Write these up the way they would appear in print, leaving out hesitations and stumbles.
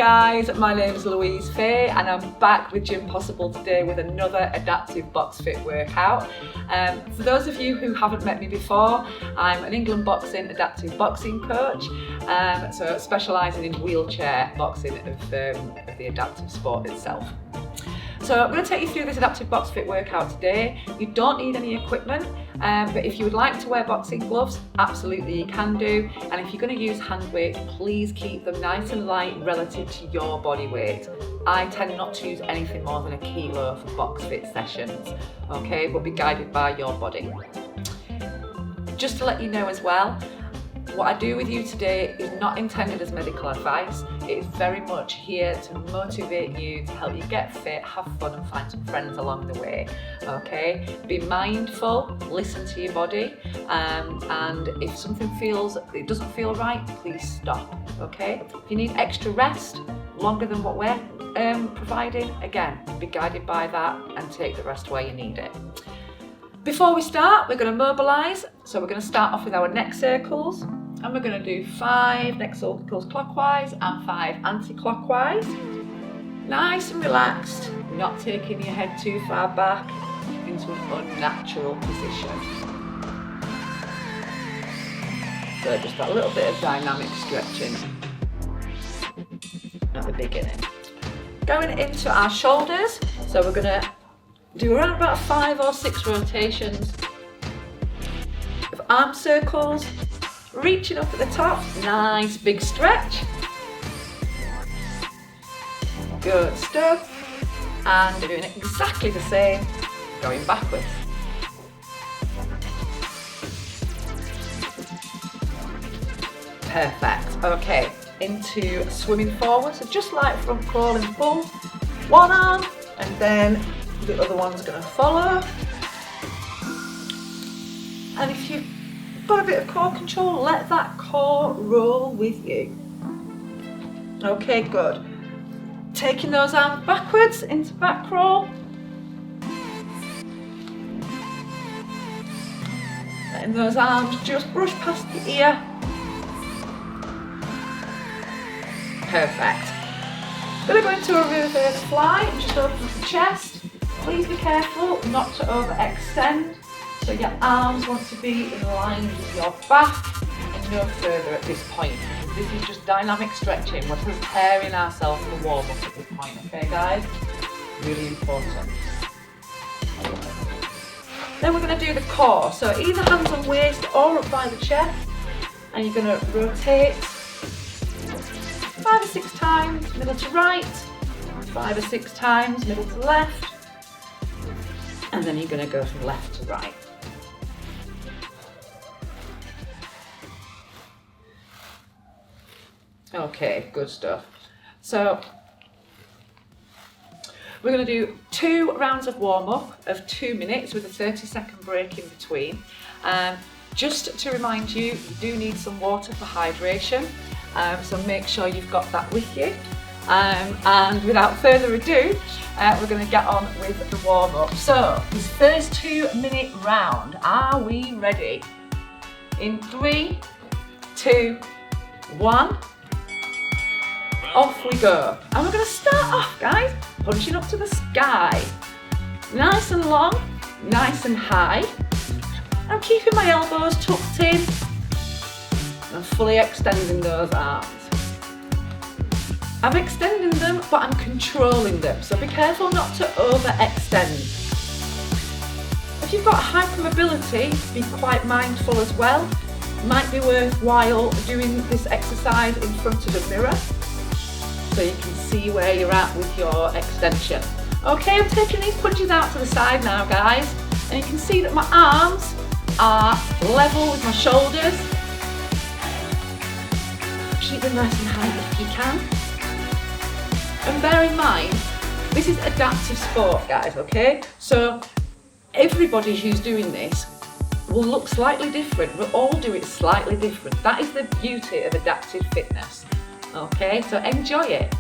guys, my name is Louise Fay and I'm back with Gym Possible today with another adaptive box fit workout. For those of you who haven't met me before, I'm an England boxing adaptive boxing coach, so specialising in wheelchair boxing of the adaptive sport itself. So I'm going to take you through this adaptive box fit workout today. You don't need any equipment, but if you would like to wear boxing gloves, absolutely you can do. And if you're going to use hand weights, please keep them nice and light relative to your body weight. I tend not to use anything more than 1 kilo for box fit sessions, okay, but be guided by your body. Just to let you know as well, what I do with you today is not intended as medical advice. It is very much here to motivate you, to help you get fit, have fun and find some friends along the way, okay? Be mindful, listen to your body, and if something doesn't feel right, please stop, okay? If you need extra rest, longer than what we're providing, again, be guided by that and take the rest where you need it. Before we start, we're going to mobilise. So we're going to start off with our neck circles, and we're going to do 5 neck circles clockwise and 5 anti-clockwise. Nice and relaxed, not taking your head too far back into an unnatural position. So just that little bit of dynamic stretching at the beginning. Going into our shoulders, so we're going to do around about 5 or 6 rotations of arm circles, reaching up at the top, nice big stretch. Good stuff. And doing exactly the same, going backwards. Perfect. Okay, into swimming forward. So just like front crawl and pull, one arm, and then the other one's going to follow. And if you've got a bit of core control, let that core roll with you. Okay, good. Taking those arms backwards into back crawl. Letting those arms just brush past the ear. Perfect. Going to go into a reverse fly and just open up the chest. Please be careful not to overextend, so your arms want to be in line with your back and no further at this point. This is just dynamic stretching. We're preparing ourselves for warm up at this point, okay guys? Really important. Then we're going to do the core, so either hands on waist or up by the chest, and you're going to rotate 5 or 6 times, middle to right, 5 or 6 times, middle to left, and then you're going to go from left to right. Okay, good stuff. So we're going to do 2 rounds of warm-up of 2 minutes with a 30-second break in between. Just to remind you, you do need some water for hydration, so make sure you've got that with you. And without further ado, we're going to get on with the warm-up. So this first 2-minute round, are we ready? In 3, 2, 1, off we go. And we're going to start off, guys, punching up to the sky. Nice and long, nice and high. I'm keeping my elbows tucked in and fully extending those arms. I'm extending them, but I'm controlling them, so be careful not to overextend. If you've got hypermobility, be quite mindful as well. Might be worthwhile doing this exercise in front of the mirror so you can see where you're at with your extension. Okay, I'm taking these punches out to the side now, guys, and you can see that my arms are level with my shoulders. Keep them nice and high if you can. And bear in mind, this is adaptive sport, guys, okay? So everybody who's doing this will look slightly different. We'll all do it slightly different. That is the beauty of adaptive fitness, okay? So enjoy it.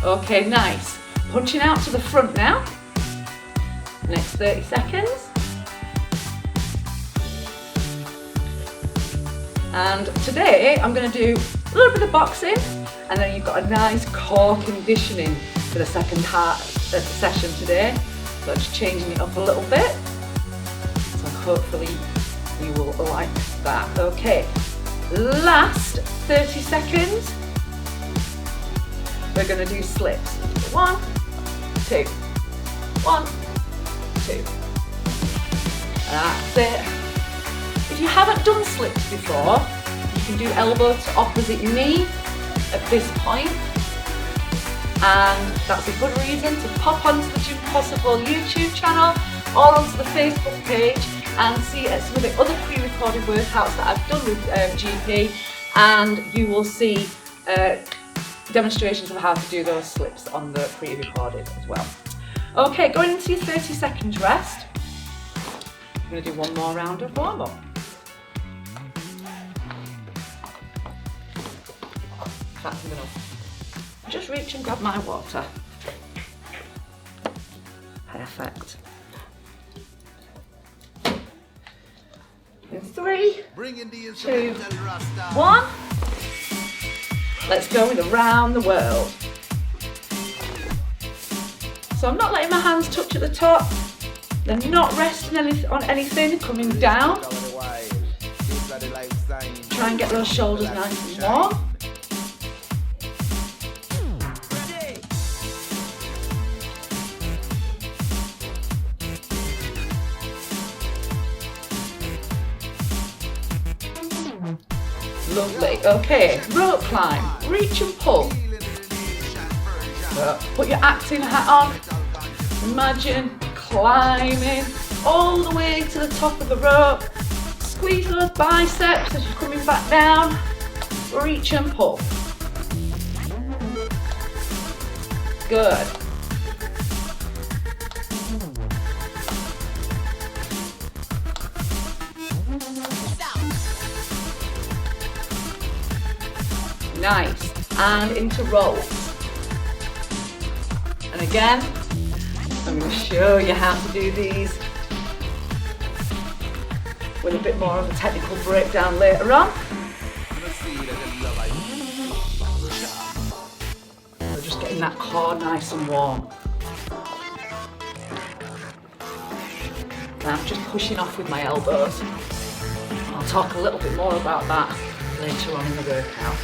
Okay, nice. Punching out to the front now. Next 30 seconds. And today I'm going to do a little bit of boxing, and then you've got a nice core conditioning for the second part of the session today. So just changing it up a little bit. So hopefully you will like that. Okay, last 30 seconds. We're going to do slips. 1, 2, 1, 2. That's it. If you haven't done slips before, you can do elbow to opposite knee at this point. And that's a good reason to pop onto the Gym Possible YouTube channel or onto the Facebook page and see some of the other pre-recorded workouts that I've done with GP, and you will see demonstrations of how to do those slips on the pre-recorded as well. Okay, going into your 30 seconds rest, I'm going to do one more round of warm-up. In fact, I'm going to just reach and grab my water. Perfect. In 3, 2, 1. Let's go with around the world. So I'm not letting my hands touch at the top. They're not resting on anything, coming down. Try and get those shoulders nice and warm. Lovely. Okay, rope climb, reach and pull. So put your acting hat on. Imagine climbing all the way to the top of the rope. Squeeze those biceps as you're coming back down. Reach and pull. Good. Nice. And into rolls. And again, I'm going to show you how to do these with a bit more of a technical breakdown later on. So just getting that core nice and warm. And I'm just pushing off with my elbows. I'll talk a little bit more about that later on in the workout.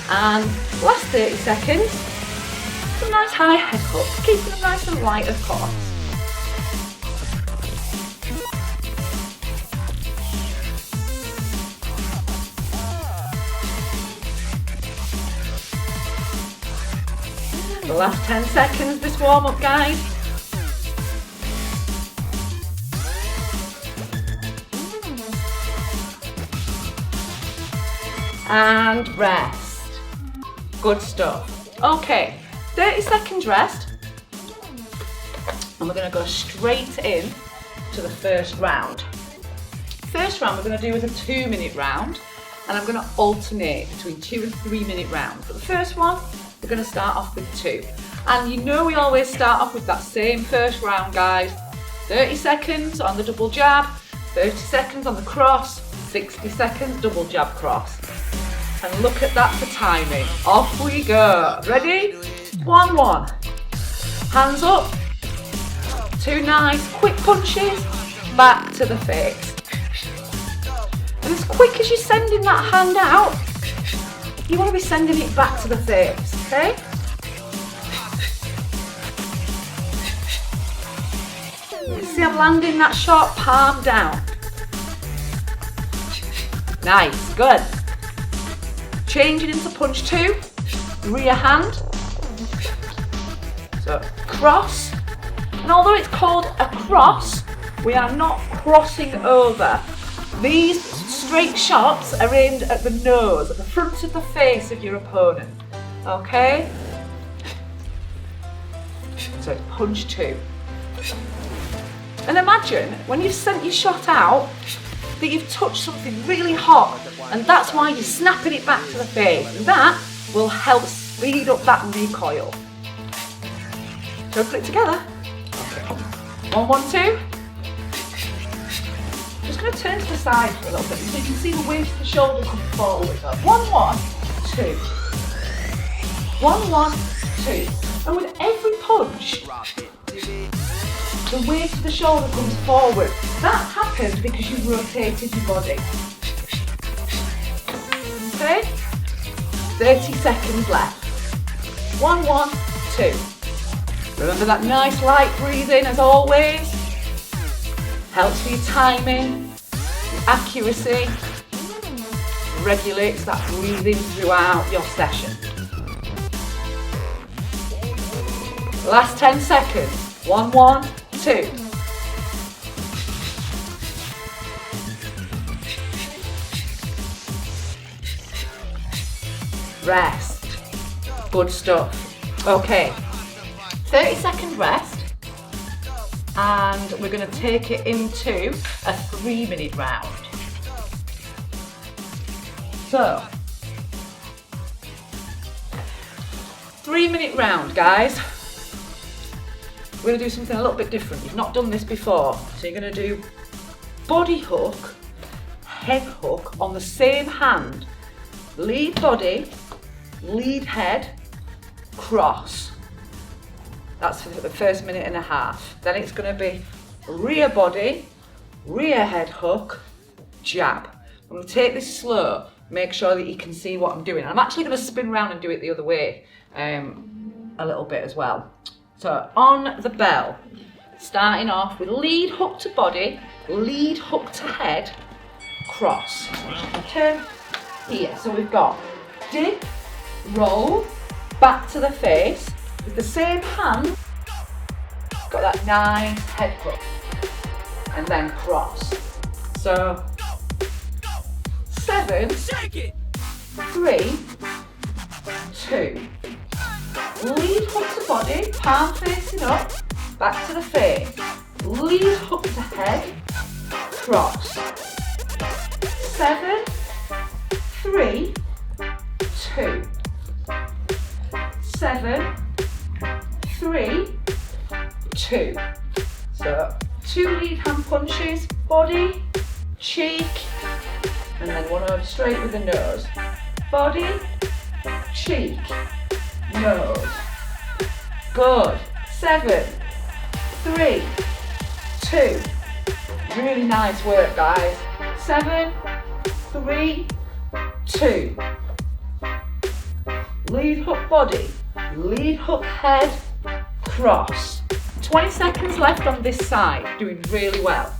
And last 30 seconds, some nice high head hooks, keeping them nice and light of course. The last 10 seconds, this warm up, guys. And rest. Good stuff. Okay, 30 seconds rest. And we're going to go straight in to the first round. First round we're going to do is a 2-minute round. And I'm going to alternate between 2 and 3-minute rounds. But the first one, we're going to start off with 2. And you know we always start off with that same first round, guys. 30 seconds on the double jab, 30 seconds on the cross, 60 seconds double jab cross. And look at that for timing. Off we go. Ready? 1, 1. Hands up. 2 nice quick punches. Back to the face. And as quick as you're sending that hand out, you want to be sending it back to the face, okay? See, I'm landing that short palm down. Nice, good. Changing into punch 2, rear hand. So cross. And although it's called a cross, we are not crossing over. These straight shots are aimed at the nose, at the front of the face of your opponent. Okay? So it's punch 2. And imagine when you've sent your shot out that you've touched something really hot, and that's why you're snapping it back to the face, and that will help speed up that recoil. So put it together. 1, 1, 2. Just going to turn to the side for a little bit so you can see the waist of the shoulder come forward. 1, 1, 2. 1, 1, 2. And with every punch, the waist of the shoulder comes forward. That happens because you've rotated your body. Okay? 30 seconds left. 1, 1, 2. Remember that nice light breathing as always. Helps with your timing, your accuracy, regulates that breathing throughout your session. Last 10 seconds. 1, 1, 2. Rest. Good stuff. Okay. 30-second rest. And we're going to take it into a 3-minute round. So, 3-minute round, guys. We're going to do something a little bit different. You've not done this before. So you're going to do body hook, head hook on the same hand. Lead body, lead head, cross. That's for the first minute and a half. Then it's going to be rear body, rear head hook, jab. I'm going to take this slow, make sure that you can see what I'm doing. I'm actually going to spin around and do it the other way a little bit as well. So on the bell, starting off with lead hook to body, lead hook to head, cross. Turn here. So we've got dip, roll, back to the face. With the same hand, got that nice head hook, and then cross. So 7, 3, 2. Lead hook to body, palm facing up, back to the face. Lead hook to head, cross. 7, 3, 2. 7, 3, 2. So 2 lead hand punches, body, cheek, and then one over straight with the nose. Body, cheek, nose. Good. 7, 3, 2. Really nice work, guys. 7, 3, 2. Lead hook body, lead hook head, cross. 20 seconds left on this side, doing really well.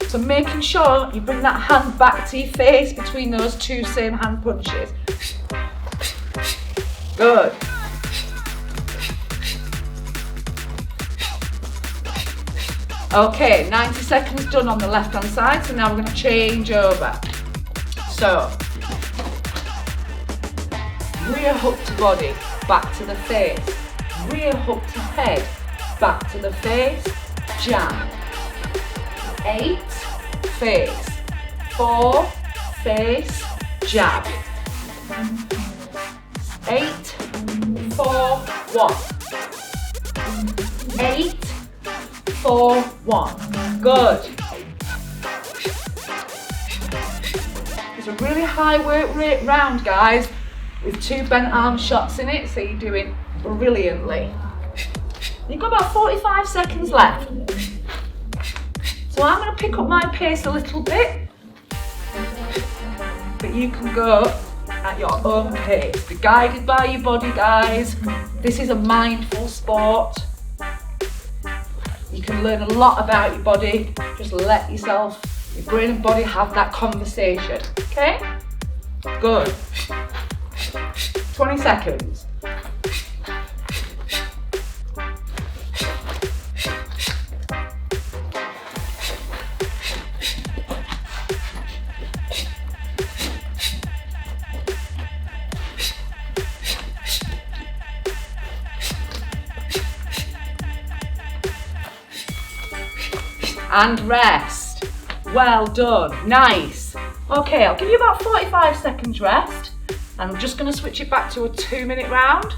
So making sure you bring that hand back to your face between those 2 same hand punches. Good. Okay, 90 seconds done on the left hand side, so now we're going to change over. So, rear hook to body, back to the face. Rear hook to head, back to the face, jab. 8, face. 4, face, jab. 8, 4, 1. 8, 4, 1. Good. It's a really high work rate round, guys, with 2 bent arm shots in it, so you're doing brilliantly. You've got about 45 seconds left. So I'm going to pick up my pace a little bit, but you can go at your own pace. Be guided by your body, guys. This is a mindful sport. You can learn a lot about your body. Just let yourself, your brain and body have that conversation. Okay? Good. 20 seconds. And rest. Well done. Nice. Okay, I'll give you about 45 seconds rest. I'm just going to switch it back to a 2-minute round.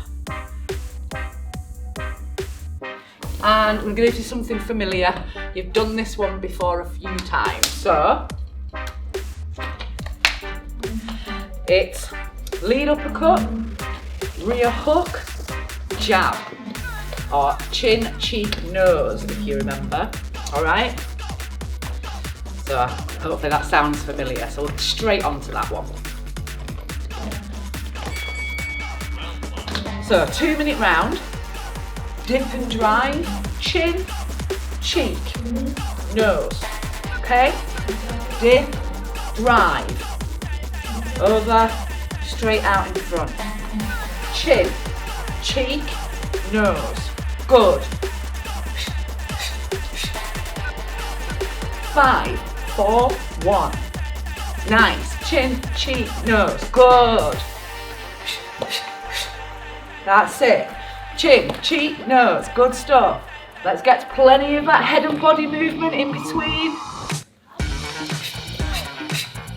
And we're going to do something familiar. You've done this one before a few times. So, it's lead uppercut, rear hook, jab, or chin, cheek, nose, if you remember. All right? So hopefully that sounds familiar. So we'll straight on to that one. So 2-minute round, dip and drive, chin, cheek, nose. Okay? Dip, drive, over, straight out in front. Chin, cheek, nose. Good. 5, 4, 1. Nice. Chin, cheek, nose. Good. That's it. Chin, cheek, nose. Good stuff. Let's get plenty of that head and body movement in between.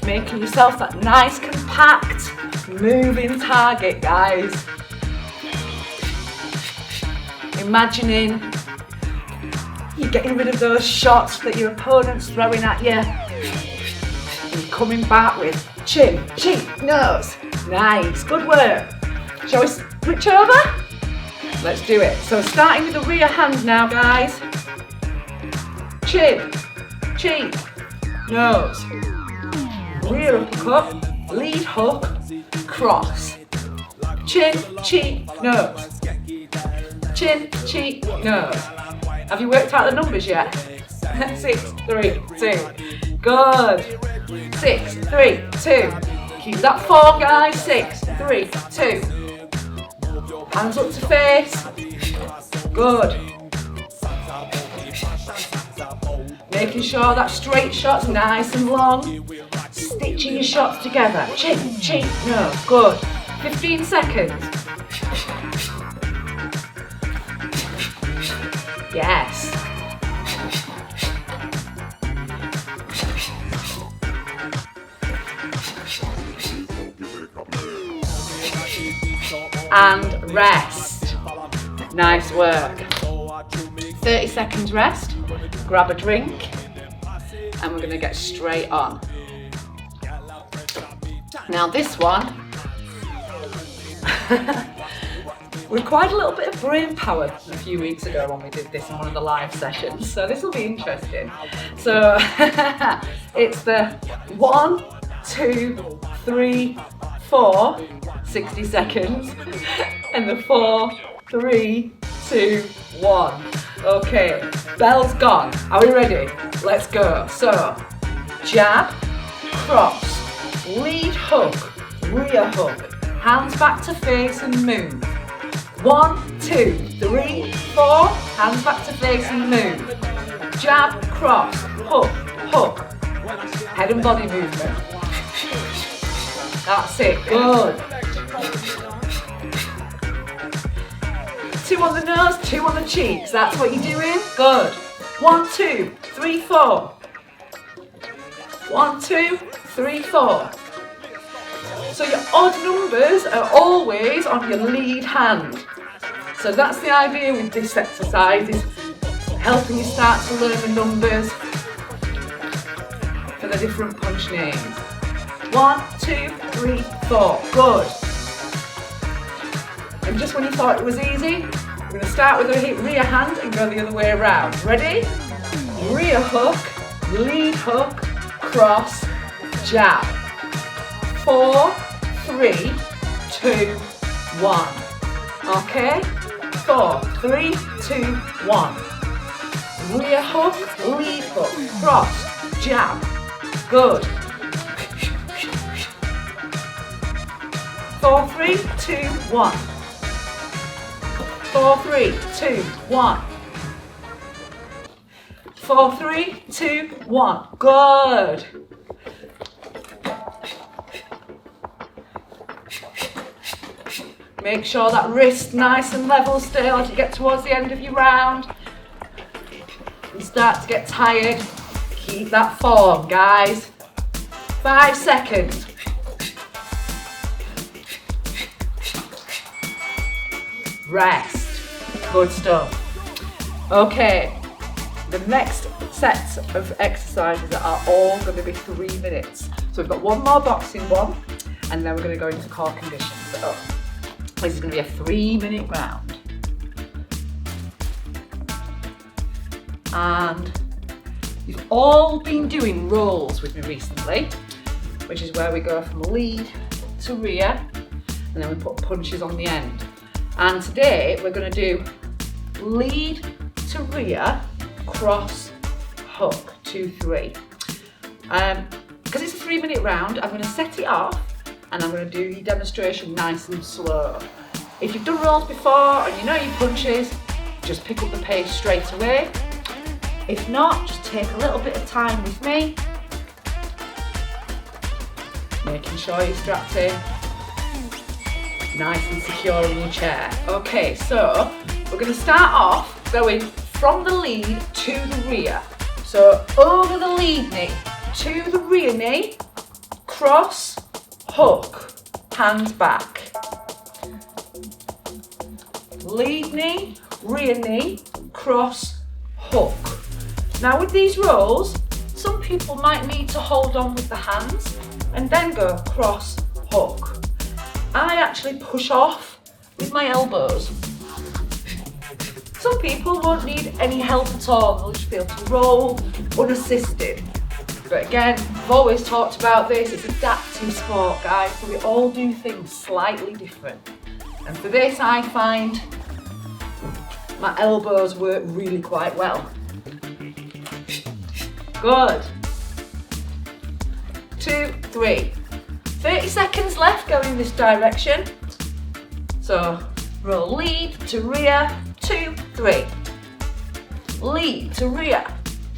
Making yourself that nice, compact, moving target, guys. Imagining you're getting rid of those shots that your opponent's throwing at you. And you're coming back with chin, cheek, nose. Nice, good work. Shall we switch over? Let's do it. So starting with the rear hand now, guys. Chin, cheek, nose. Rear uppercut, lead hook, cross. Chin, cheek, nose. Chin, cheek, nose. Have you worked out the numbers yet? 6, 3, 2. Good. 6, 3, 2. Keep that 4, guys. 6, 3, 2. Hands up to face. Good. Making sure that straight shot's nice and long. Stitching your shots together. Chin, cheek, nose. Good. 15 seconds. Yes. And rest. Nice work. 30 seconds rest. Grab a drink. And we're going to get straight on. Now this one, we acquired a little bit of brain power a few weeks ago when we did this in one of the live sessions, so this will be interesting. So it's the 1, 2, 3, 4, 60 seconds, and the 4, 3, 2, 1. Okay, bell's gone. Are we ready? Let's go. So, jab, cross, lead hook, rear hook, hands back to face and move. 1, 2, 3, 4, hands back to face and move. Jab, cross, hook, hook. Head and body movement. That's it, good. 2 on the nose, 2 on the cheeks. That's what you're doing. Good. 1, 2, 3, 4. 1, 2, 3, 4. So your odd numbers are always on your lead hand. So that's the idea with this exercise, is helping you start to learn the numbers for the different punch names. 1, 2, 3, 4. Good. And just when you thought it was easy, we're going to start with the rear hand and go the other way around. Ready? Rear hook, lead hook, cross, jab. 4, 3, 2, 1. Okay? 4, 3, 2, 1. Rear hook, lead hook, cross, jab. Good. 4, 3, 2, 1. 4, 3, 2, 1. 4, 3, 2, 1. Good. Make sure that wrist nice and level still as you get towards the end of your round. You start to get tired. Keep that form, guys. 5 seconds. Rest. Good stuff. Okay, the next sets of exercises are all going to be 3 minutes. So we've got one more boxing one, and then we're going to go into core conditions. So this is going to be a 3-minute round. And you've all been doing rolls with me recently, which is where we go from lead to rear, and then we put punches on the end. And today we're going to do lead to rear, cross, hook, 2, 3. Because it's a 3-minute round, I'm going to set it off and I'm going to do the demonstration nice and slow. If you've done rolls before and you know your punches, just pick up the pace straight away. If not, just take a little bit of time with me, making sure you're strapped in, nice and secure in your chair. Okay, so we're going to start off going from the lead to the rear. So over the lead knee to the rear knee, cross, hook, hands back. Lead knee, rear knee, cross, hook. Now with these rolls, some people might need to hold on with the hands and then go cross, hook. I actually push off with my elbows. Some people won't need any help at all, they'll just be able to roll unassisted. But again, I've always talked about this, it's adaptive sport, guys, so we all do things slightly different. And for this, I find my elbows work really quite well. Good. 2, 3. 30 seconds left going in this direction. So roll lead to rear, 2, 3. Lead to rear,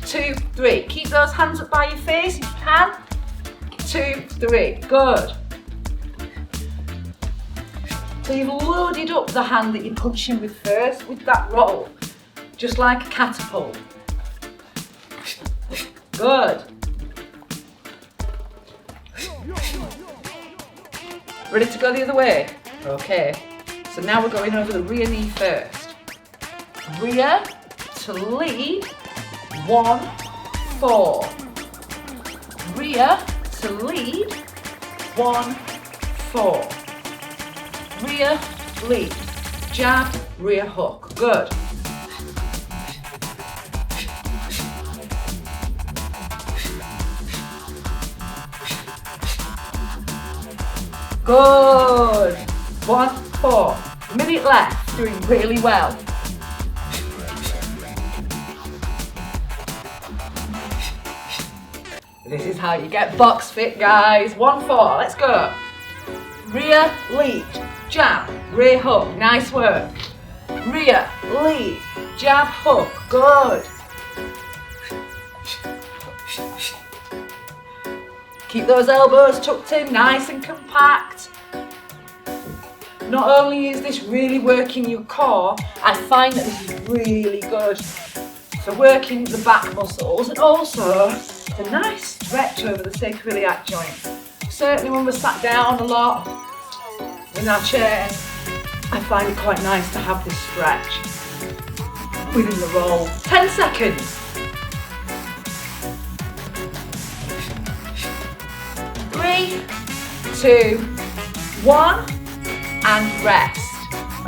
2, 3. Keep those hands up by your face if you can. 2, 3. Good. So you've loaded up the hand that you're punching with first with that roll, just like a catapult. Good. Ready to go the other way? Okay. So now we're going over the rear knee first. Rear to lead, 1, 4. Rear to lead, 1, 4. Rear, lead, jab, rear hook. Good. Good. 1, 4. Minute left. Doing really well. This is how you get box fit, guys. 1, 4. Let's go. Rear, lead, jab, rear hook. Nice work. Rear, lead, jab, hook. Good. Keep those elbows tucked in, nice and compact. Not only is this really working your core, I find that this is really good for working the back muscles and also a nice stretch over the sacroiliac joint. Certainly when we're sat down a lot in our chairs, I find it quite nice to have this stretch within the roll. 10 seconds. 3, 2, 1, and rest.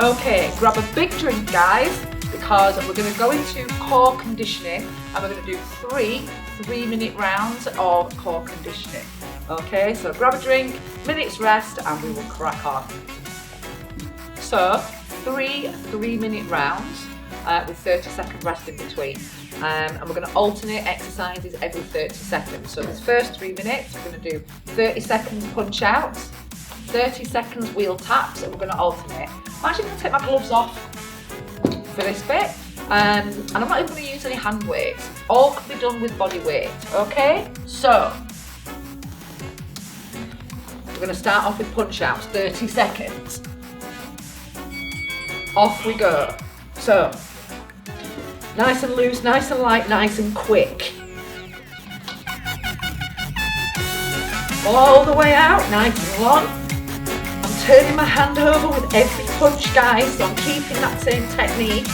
Okay, grab a big drink, guys, because we're going to go into core conditioning and we're going to do 3-minute rounds of core conditioning. Okay, so grab a drink, minutes rest, and we will crack on. So, 3-minute rounds with 30-second rest in between. And we're going to alternate exercises every 30 seconds. So this first 3 minutes, we're going to do 30 seconds punch outs, 30 seconds wheel taps, and we're going to alternate. I'm actually going to take my gloves off for this bit, and I'm not even going to use any hand weights. All can be done with body weight, okay? So, we're going to start off with punch outs, 30 seconds. Off we go. So, nice and loose, nice and light, nice and quick. All the way out, nice and long. I'm turning my hand over with every punch, guys, so I'm keeping that same technique.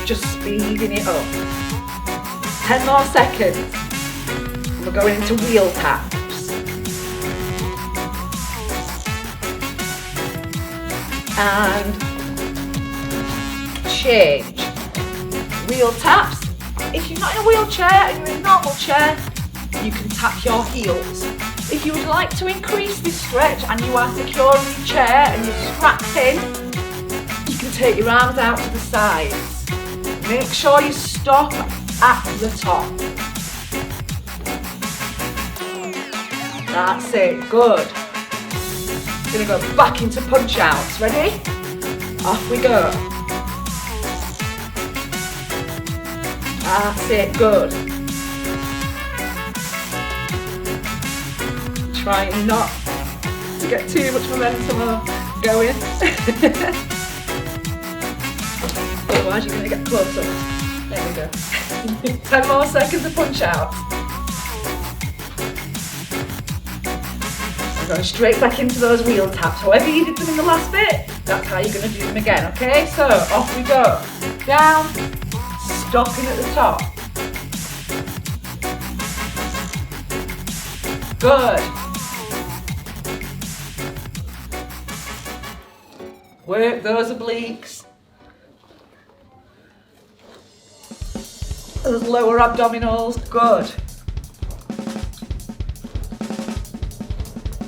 just speeding it up. 10 more seconds. We're going into wheel taps. And change. Wheel taps. If you're not in a wheelchair and you're in a normal chair, you can tap your heels. If you would like to increase this stretch and you are secure in your chair and you're strapped in, you can take your arms out to the sides. Make sure you stop at the top. That's it, good. We're going to go back into punch outs. Ready? Off we go. That's it, good. Try not to get too much momentum going. Otherwise you're going to get closer. There we go. 10 more seconds of punch out. We're going straight back into those wheel taps. However you did them in the last bit, that's how you're going to do them again, okay? So, off we go. Down, stopping at the top. Good. Work those obliques. Those lower abdominals, good.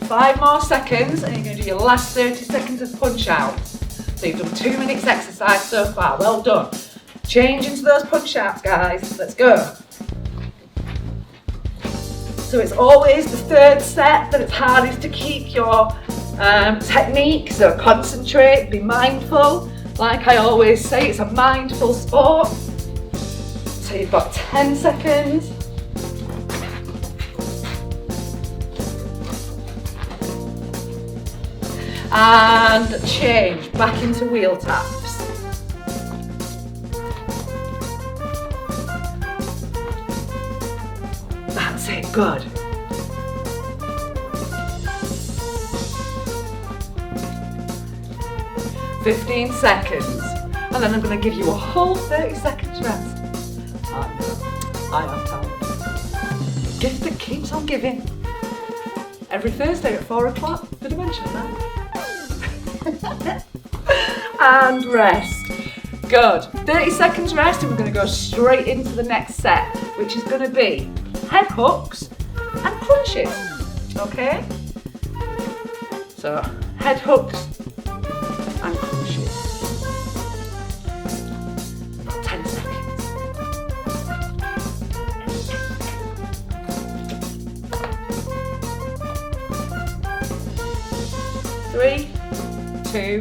5 more seconds and you're going to do your last 30 seconds of punch outs. So you've done 2 minutes exercise so far, well done. Change into those punch outs, guys, let's go. So it's always the third set that it's hardest to keep your technique, so concentrate, be mindful. Like I always say, it's a mindful sport. So you've got 10 seconds. And change back into wheel taps. That's it, good. "15 seconds. And then I'm going to give you a whole 30 seconds rest. I have time. Gift that keeps on giving. Every Thursday at 4 o'clock. Did I mention that? And rest. Good. 30 seconds rest and we're going to go straight into the next set, which is going to be head hooks and crunches. Okay? So, head hooks and crunches. 10 seconds. 3, 2,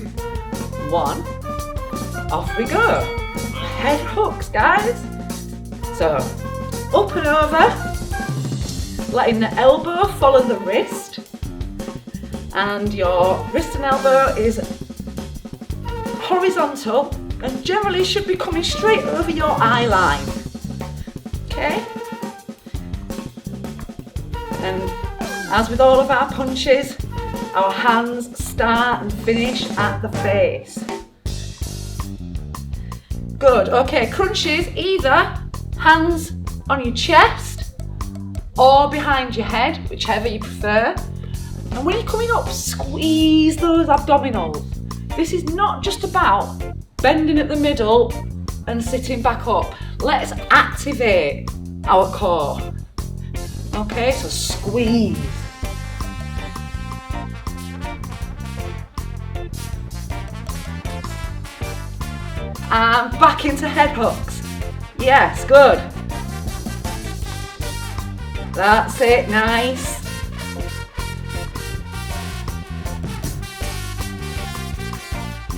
1. Off we go. Head hooks, guys. So, up and over, letting the elbow follow the wrist. And your wrist and elbow is horizontal and generally should be coming straight over your eye line. Okay? And as with all of our punches, our hands start and finish at the face. Good, okay, crunches, either hands on your chest or behind your head, whichever you prefer. And when you're coming up, squeeze those abdominals. This is not just about bending at the middle and sitting back up. Let's activate our core. Okay, so squeeze. And back into head hooks. Yes, good. That's it, nice.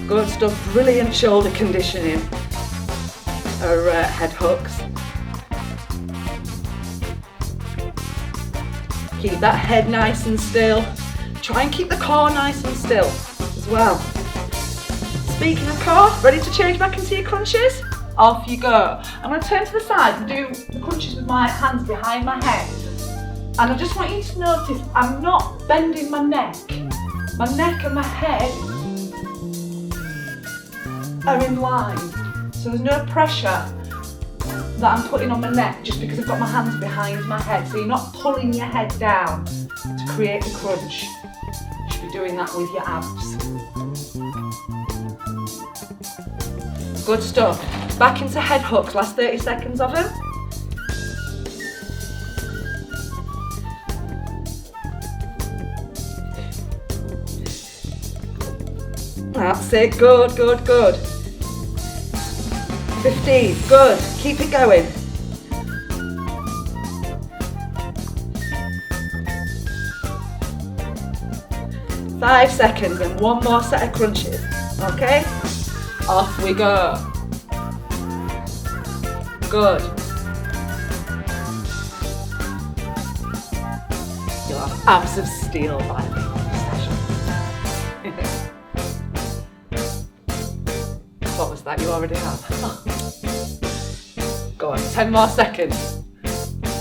Good stuff, brilliant shoulder conditioning. Or head hooks. Keep that head nice and still. Try and keep the core nice and still as well. Speaking of core, ready to change back into your crunches? Off you go. I'm going to turn to the side and do the crunches with my hands behind my head. And I just want you to notice I'm not bending my neck. My neck and my head are in line. So there's no pressure that I'm putting on my neck just because I've got my hands behind my head. So you're not pulling your head down to create the crunch. You should be doing that with your abs. Good stuff. Back into head hooks, last 30 seconds of them. That's it, good, good, good. 15, good, keep it going. Five seconds and one more set of crunches, okay? Off we go. Good. You'll have abs of steel by the end of the session. What was that? You already have. Go on, 10 more seconds.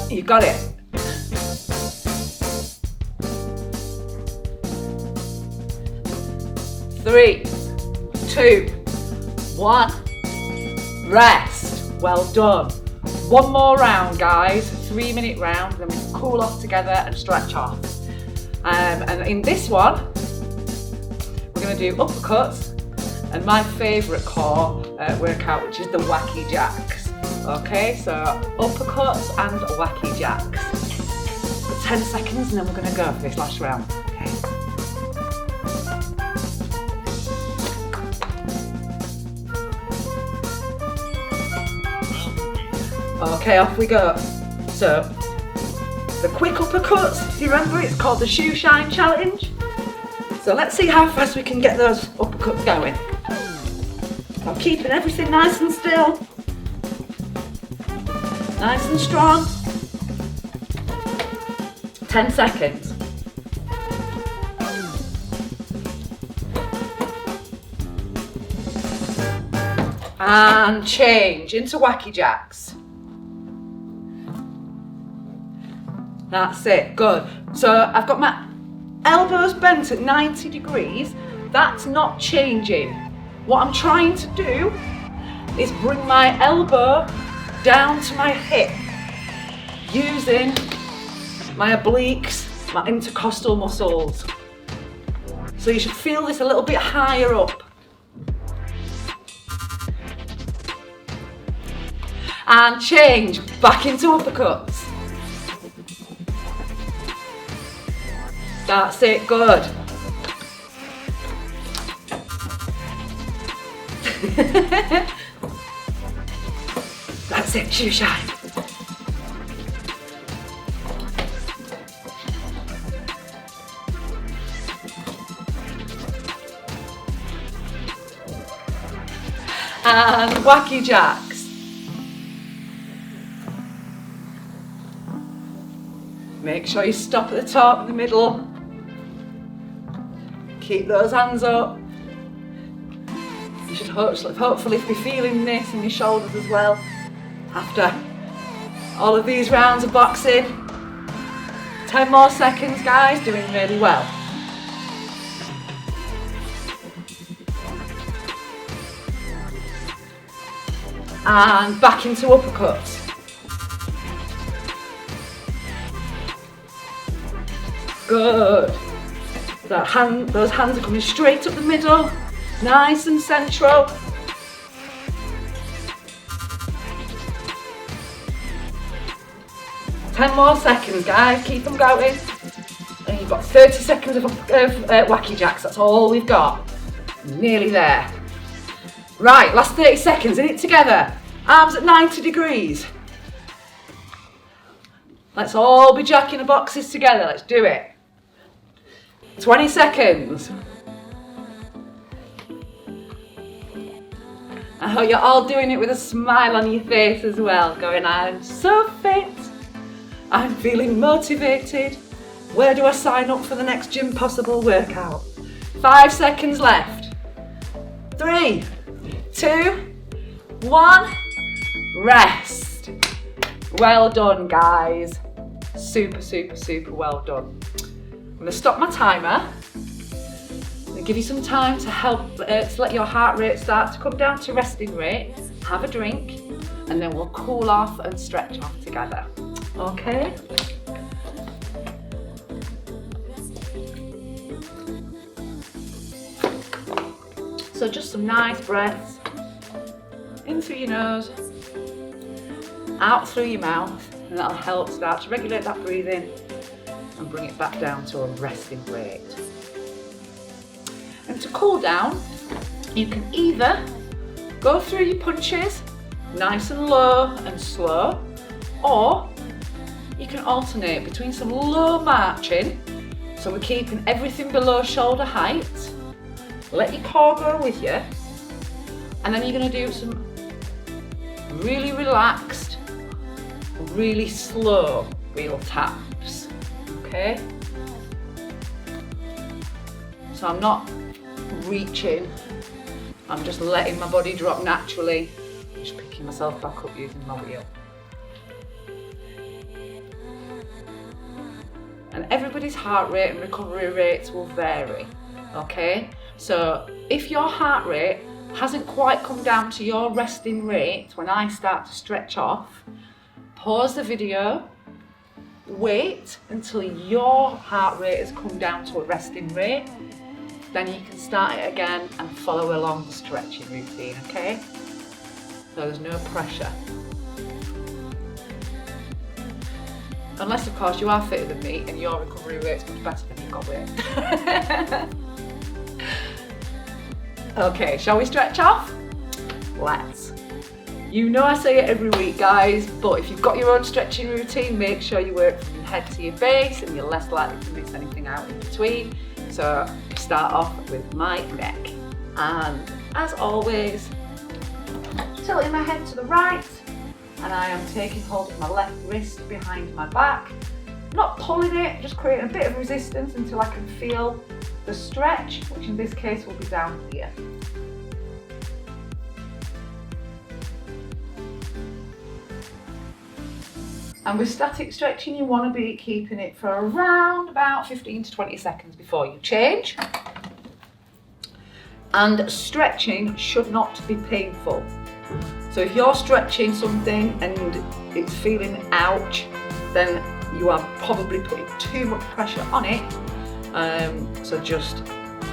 You got it. Three, two, one. Rest. Well done. One more round, guys. 3-minute round. Then we cool off together and stretch off. And in this one, we're going to do uppercuts and my favourite core workout, which is the Wacky Jacks. Okay, so uppercuts and Wacky Jacks. For 10 seconds and then we're going to go for this last round. Okay. Okay, off we go. So, the quick uppercuts, if you remember, it's called the shoe shine challenge. So let's see how fast we can get those uppercuts going. I'm keeping everything nice and still. Nice and strong. 10 seconds. And change into Wacky Jacks. That's it, good. So I've got my elbows bent at 90 degrees. That's not changing. What I'm trying to do is bring my elbow down to my hip using my obliques, my intercostal muscles. So you should feel this a little bit higher up. And change back into uppercuts. That's it, good. That's it, shoe shine. And Wacky Jacks. Make sure you stop at the top, in the middle. Keep those hands up. You should hopefully be feeling this in your shoulders as well after all of these rounds of boxing. 10 more seconds, guys, doing really well. And back into uppercuts. Good. Those hands are coming straight up the middle, nice and central. Ten more seconds, guys, keep them going. And you've got 30 seconds of Wacky Jacks, that's all we've got. Nearly there. Right, last 30 seconds, in it together. Arms at 90 degrees. Let's all be jacking the boxes together, let's do it. 20 seconds. I hope you're all doing it with a smile on your face as well, going, I'm so fit, I'm feeling motivated. Where do I sign up for the next Gym Possible workout? 5 seconds left. 3, 2, 1, rest. Well done, guys. Super, super, super well done. I'm going to stop my timer and give you some time to help to let your heart rate start to come down to resting rate. have a drink, and then we'll cool off and stretch off together. Okay? So just some nice breaths, in through your nose, out through your mouth, and that'll help start to regulate that breathing and bring it back down to a resting rate. And to cool down, you can either go through your punches, nice and low and slow, or you can alternate between some low marching, so we're keeping everything below shoulder height, let your core go with you, and then you're going to do some really relaxed, really slow wheel taps, okay? So I'm not reaching, I'm just letting my body drop naturally, just picking myself back up using my wheel. And everybody's heart rate and recovery rates will vary, okay? So if your heart rate hasn't quite come down to your resting rate when I start to stretch off, pause the video, wait until your heart rate has come down to a resting rate, then you can start it again and follow along the stretching routine, okay? So there's no pressure. Unless of course you are fitter than me and your recovery rate's much better than you've got weight. Okay, shall we stretch off? Let's. You know I say it every week, guys, but if you've got your own stretching routine, make sure you work from your head to your base and you're less likely to miss anything out in between. So start off with my neck. And as always, tilting my head to the right, and I am taking hold of my left wrist behind my back. Not pulling it, just creating a bit of resistance until I can feel the stretch, which in this case will be down here. And with static stretching, you want to be keeping it for around about 15 to 20 seconds before you change. And stretching should not be painful. So if you're stretching something and it's feeling ouch, then you are probably putting too much pressure on it. So just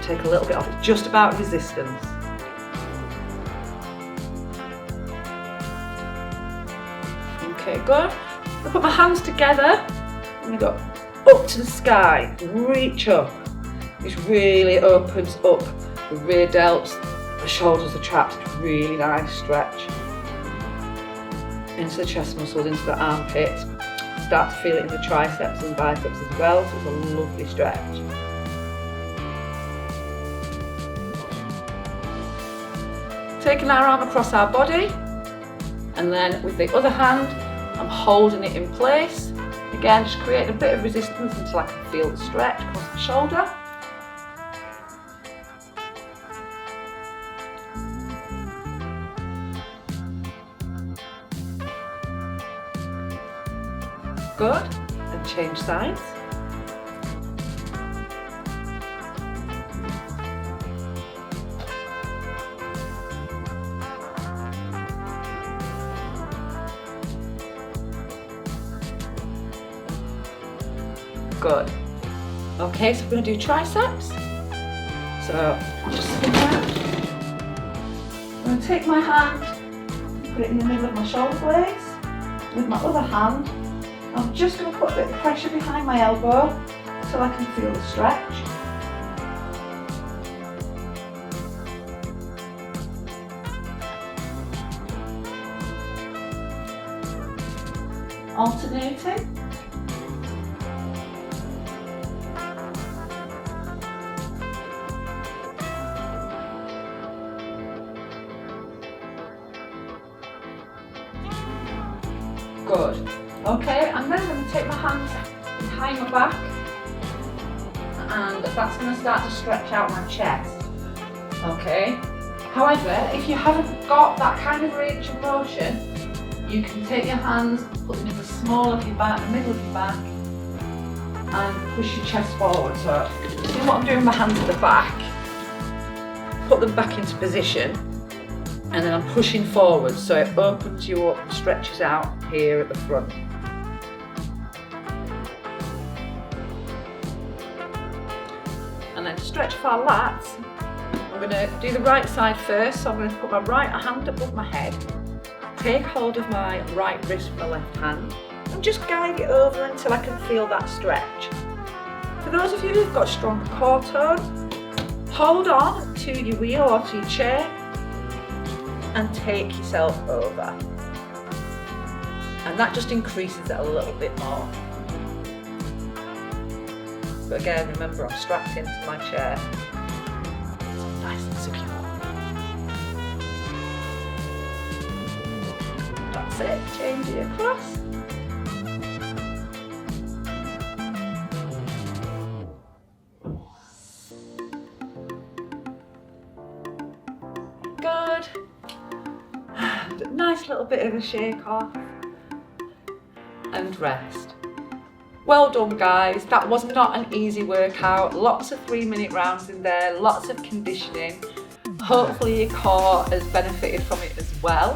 take a little bit off. It's just about resistance. Okay, good. I put my hands together and I go up to the sky, reach up. This really opens up the rear delts, the shoulders, the traps. It's really nice stretch. Into the chest muscles, into the armpits. Start to feel it in the triceps and biceps as well, so it's a lovely stretch. Taking our arm across our body, and then with the other hand, I'm holding it in place. Again, just creating a bit of resistance until I can feel the stretch across the shoulder. Good, and change sides. Good. Okay, so we're going to do triceps. So just sit down. I'm going to take my hand, put it in the middle of my shoulder blades. With my other hand, I'm just going to put a bit of pressure behind my elbow so I can feel the stretch. Alternating. Good. Okay, and then I'm going to take my hands behind my back, and that's going to start to stretch out my chest. Okay. However, if you haven't got that kind of range of motion, you can take your hands, put them in the small of your back, the middle of your back, and push your chest forward. So, see what I'm doing with my hands at the back. Put them back into position, and then I'm pushing forward so it opens you up and stretches out here at the front. And then to stretch our lats, I'm going to do the right side first. So I'm going to put my right hand above my head, take hold of my right wrist with my left hand, and just guide it over until I can feel that stretch. For those of you who've got strong core tone, hold on to your wheel or to your chair and take yourself over. And that just increases it a little bit more. But again, remember I'm strapped into my chair. Nice and secure. That's it, change it across. Good. Nice little bit of a shake off. And rest. Well done guys, that was not an easy workout, lots of 3-minute rounds in there, lots of conditioning. Hopefully your core has benefited from it as well.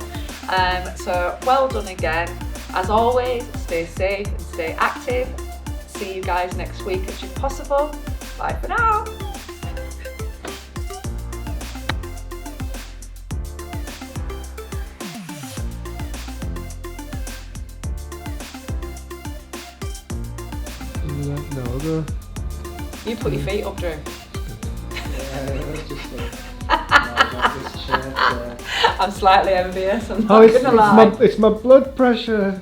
So well done again. As always, stay safe and stay active. See you guys next week as possible. Bye for now. No, you put your feet up, Drew. Yeah, that's just this chair. I'm slightly envious, I'm not gonna lie. It's my blood pressure.